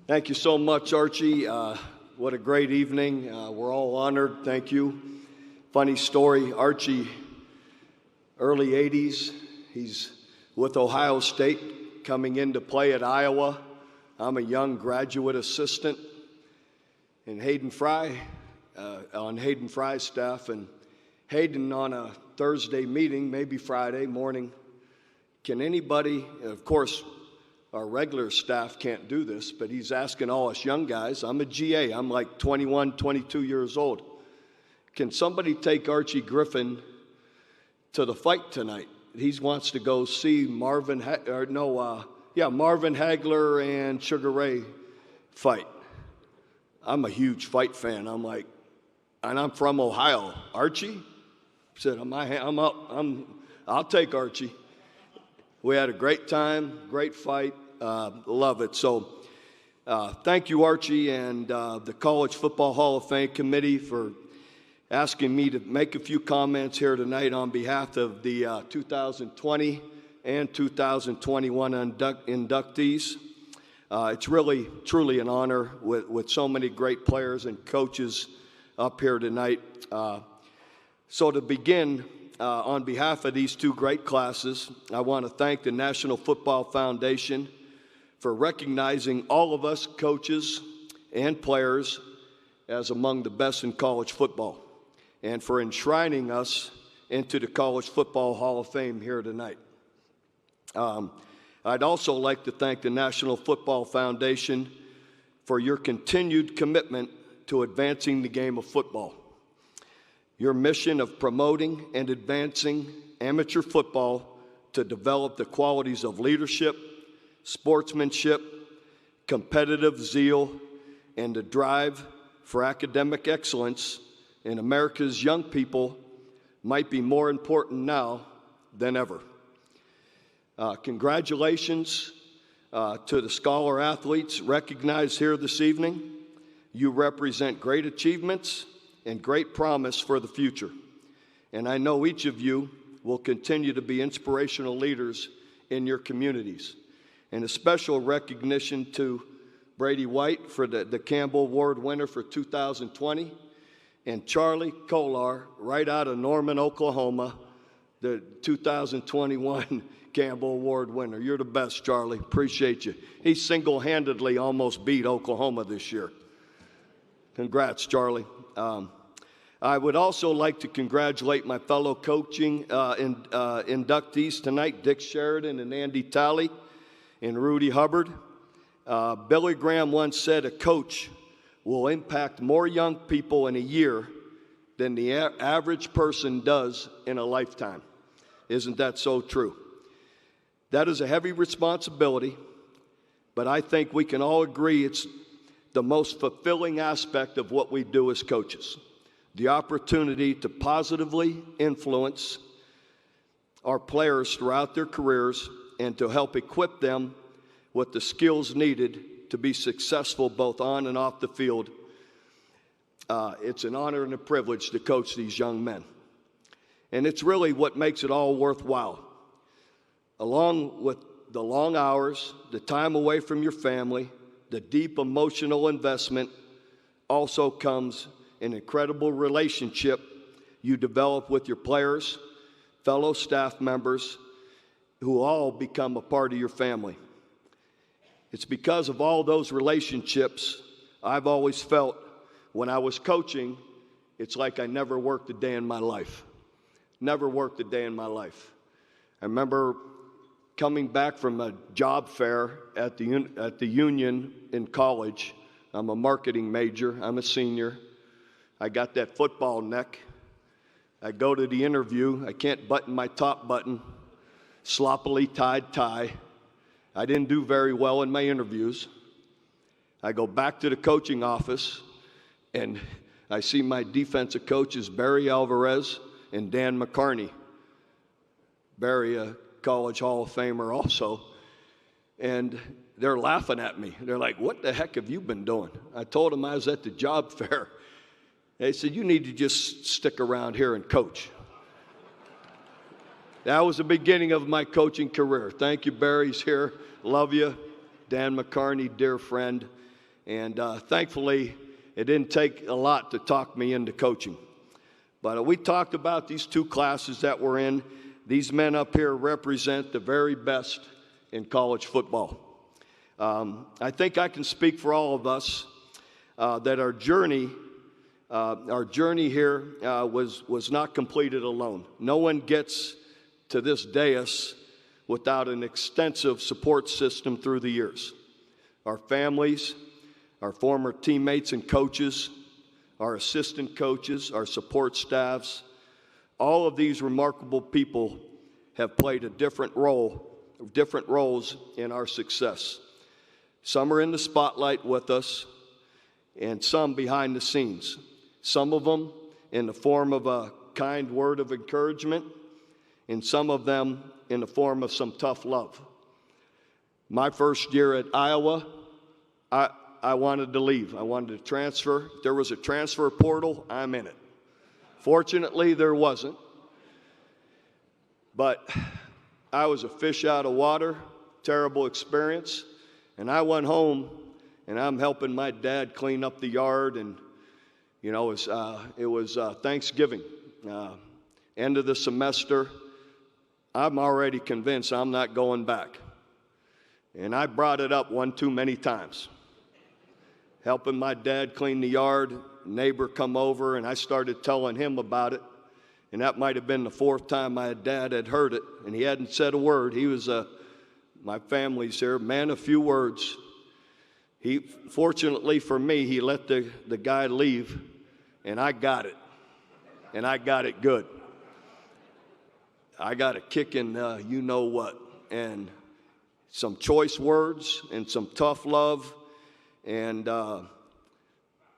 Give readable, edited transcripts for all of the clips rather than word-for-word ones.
Thank you so much, Archie. What a great evening. We're all honored. Thank you. Funny story, Archie, early 80s, he's with Ohio State, coming in to play at Iowa. I'm a young graduate assistant in Hayden Fry, on Hayden Fry's staff. And Hayden, on a Thursday meeting, maybe Friday morning, can anybody, of course, our regular staff can't do this, but he's asking all us young guys. I'm a GA. I'm like 21, 22 years old. Can somebody take Archie Griffin to the fight tonight? He wants to go see Marvin Hagler and Sugar Ray fight. I'm a huge fight fan. I'm like, and I'm from Ohio. Archie? I said, I'll take Archie. We had a great time, great fight. Love it. So thank you, Archie, and the College Football Hall of Fame Committee for asking me to make a few comments here tonight on behalf of the 2020 and 2021 inductees. It's really, truly an honor with so many great players and coaches up here tonight. So to begin, on behalf of these two great classes, I want to thank the National Football Foundation for recognizing all of us coaches and players as among the best in college football, and for enshrining us into the College Football Hall of Fame here tonight. I'd also like to thank the National Football Foundation for your continued commitment to advancing the game of football. Your mission of promoting and advancing amateur football to develop the qualities of leadership, sportsmanship, competitive zeal, and the drive for academic excellence in America's young people might be more important now than ever. Congratulations to the scholar athletes recognized here this evening. You represent great achievements and great promise for the future. And I know each of you will continue to be inspirational leaders in your communities. And a special recognition to Brady White for the Campbell Award winner for 2020, and Charlie Kolar, right out of Norman, Oklahoma, the 2021 Campbell Award winner. You're the best, Charlie. Appreciate you. He single-handedly almost beat Oklahoma this year. Congrats, Charlie. I would also like to congratulate my fellow coaching inductees tonight, Dick Sheridan and Andy Talley and Rudy Hubbard. Billy Graham once said a coach will impact more young people in a year than the average person does in a lifetime. Isn't that so true? That is a heavy responsibility, but I think we can all agree it's the most fulfilling aspect of what we do as coaches. The opportunity to positively influence our players throughout their careers and to help equip them with the skills needed to be successful both on and off the field. It's an honor and a privilege to coach these young men. And it's really what makes it all worthwhile. Along with the long hours, the time away from your family, the deep emotional investment, also comes an incredible relationship you develop with your players, fellow staff members, who all become a part of your family. It's because of all those relationships I've always felt when I was coaching, it's like I never worked a day in my life. Never worked a day in my life. I remember coming back from a job fair at the Union in college. I'm a marketing major. I'm a senior. I got that football neck. I go to the interview. I can't button my top button. Sloppily tied tie. I didn't do very well in my interviews. I go back to the coaching office, and I see my defensive coaches, Barry Alvarez and Dan McCarney. Barry, a College Hall of Famer also. And they're laughing at me. They're like, what the heck have you been doing? I told them I was at the job fair. They said, you need to just stick around here and coach. That was the beginning of my coaching career. Thank you, Barry's here. Love you. Dan McCarney, dear friend. And thankfully, it didn't take a lot to talk me into coaching. But we talked about these two classes that we're in. These men up here represent the very best in college football. I think I can speak for all of us that our journey here was not completed alone. No one gets to this dais without an extensive support system through the years. Our families, our former teammates and coaches, our assistant coaches, our support staffs, all of these remarkable people have played a different roles in our success. Some are in the spotlight with us, and some behind the scenes. Some of them in the form of a kind word of encouragement, and some of them in the form of some tough love. My first year at Iowa, I wanted to leave. I wanted to transfer. If there was a transfer portal, I'm in it. Fortunately, there wasn't. But I was a fish out of water, terrible experience. And I went home, and I'm helping my dad clean up the yard. And, you know, it was Thanksgiving, end of the semester. I'm already convinced I'm not going back. And I brought it up one too many times. Helping my dad clean the yard, neighbor come over, and I started telling him about it. And that might have been the fourth time my dad had heard it, and he hadn't said a word. He was my family's here, man of few words. Fortunately for me, he let the guy leave, and I got it. And I got it good. I got a kick in you know what, and some choice words and some tough love. And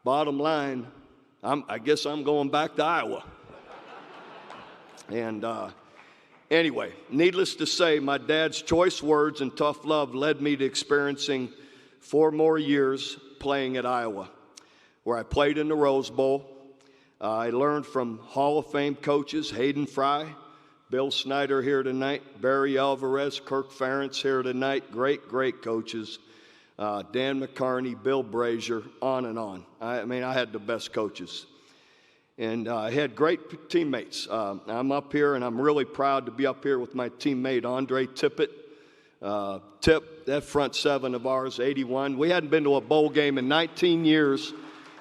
bottom line, I guess I'm going back to Iowa. And anyway, needless to say, my dad's choice words and tough love led me to experiencing 4 more years playing at Iowa, where I played in the Rose Bowl. I learned from Hall of Fame coaches Hayden Fry, Bill Snyder here tonight, Barry Alvarez, Kirk Ferentz here tonight, great coaches. Dan McCarney, Bill Brazier, on and on. I mean, I had the best coaches. And I had great teammates. I'm up here, and I'm really proud to be up here with my teammate, Andre Tippett. Tip, that front seven of ours, 81. We hadn't been to a bowl game in 19 years.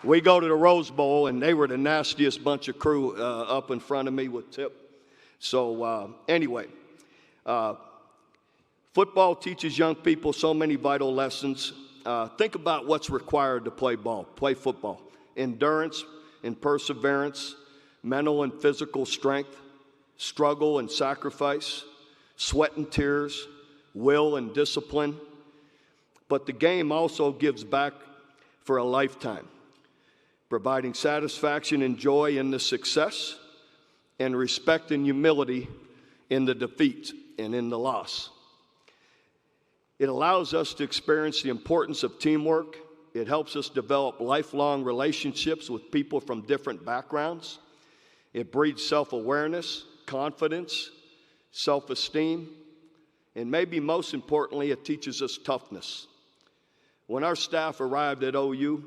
We go to the Rose Bowl, and they were the nastiest bunch of crew up in front of me with Tip. So anyway, football teaches young people so many vital lessons. Think about what's required to play football. Endurance and perseverance, mental and physical strength, struggle and sacrifice, sweat and tears, will and discipline. But the game also gives back for a lifetime, providing satisfaction and joy in the success and respect and humility in the defeat and in the loss. It allows us to experience the importance of teamwork. It helps us develop lifelong relationships with people from different backgrounds. It breeds self-awareness, confidence, self-esteem, and maybe most importantly, it teaches us toughness. When our staff arrived at OU,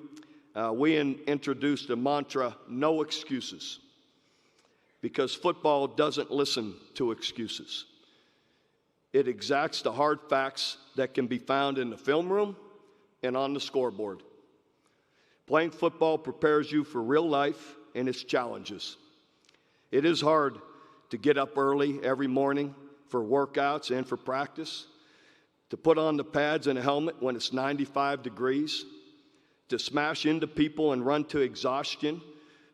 we introduced a mantra, no excuses, because football doesn't listen to excuses. It exacts the hard facts that can be found in the film room and on the scoreboard. Playing football prepares you for real life and its challenges. It is hard to get up early every morning for workouts and for practice, to put on the pads and a helmet when it's 95 degrees, to smash into people and run to exhaustion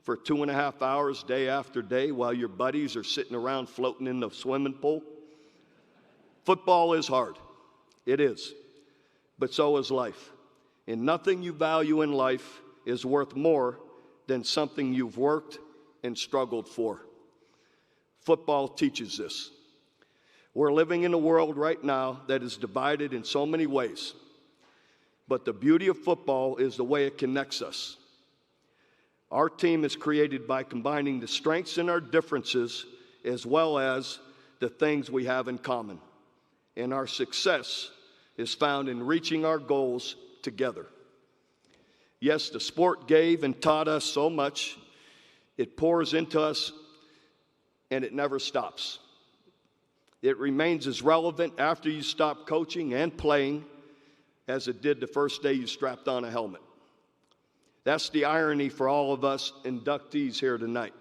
for 2.5 hours day after day while your buddies are sitting around floating in the swimming pool. Football is hard. It is. But so is life. And nothing you value in life is worth more than something you've worked and struggled for. Football teaches this. We're living in a world right now that is divided in so many ways. But the beauty of football is the way it connects us. Our team is created by combining the strengths in our differences as well as the things we have in common. And our success is found in reaching our goals together. Yes, the sport gave and taught us so much. It pours into us, and it never stops. It remains as relevant after you stop coaching and playing as it did the first day you strapped on a helmet. That's the irony for all of us inductees here tonight.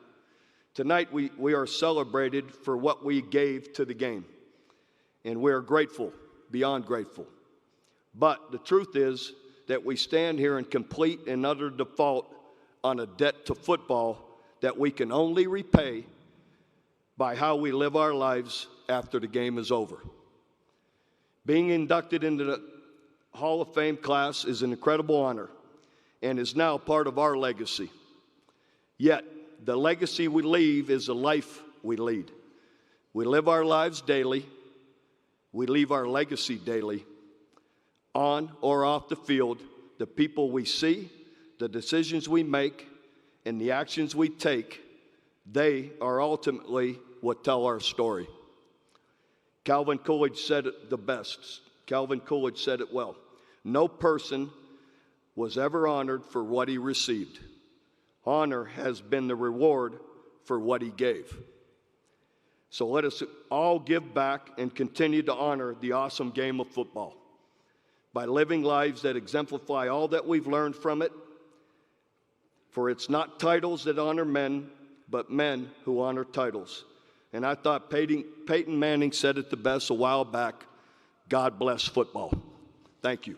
Tonight we are celebrated for what we gave to the game, and we are grateful, beyond grateful. But the truth is that we stand here in complete and utter default on a debt to football that we can only repay by how we live our lives after the game is over. Being inducted into the Hall of Fame class is an incredible honor and is now part of our legacy. Yet, the legacy we leave is the life we lead. We live our lives daily. We leave our legacy daily. On or off the field, the people we see, the decisions we make, and the actions we take, they are ultimately what tell our story. Calvin Coolidge said it the best. Calvin Coolidge said it well. No person was ever honored for what he received. Honor has been the reward for what he gave. So let us all give back and continue to honor the awesome game of football by living lives that exemplify all that we've learned from it. For it's not titles that honor men, but men who honor titles. And I thought Peyton Manning said it the best a while back: God bless football. Thank you.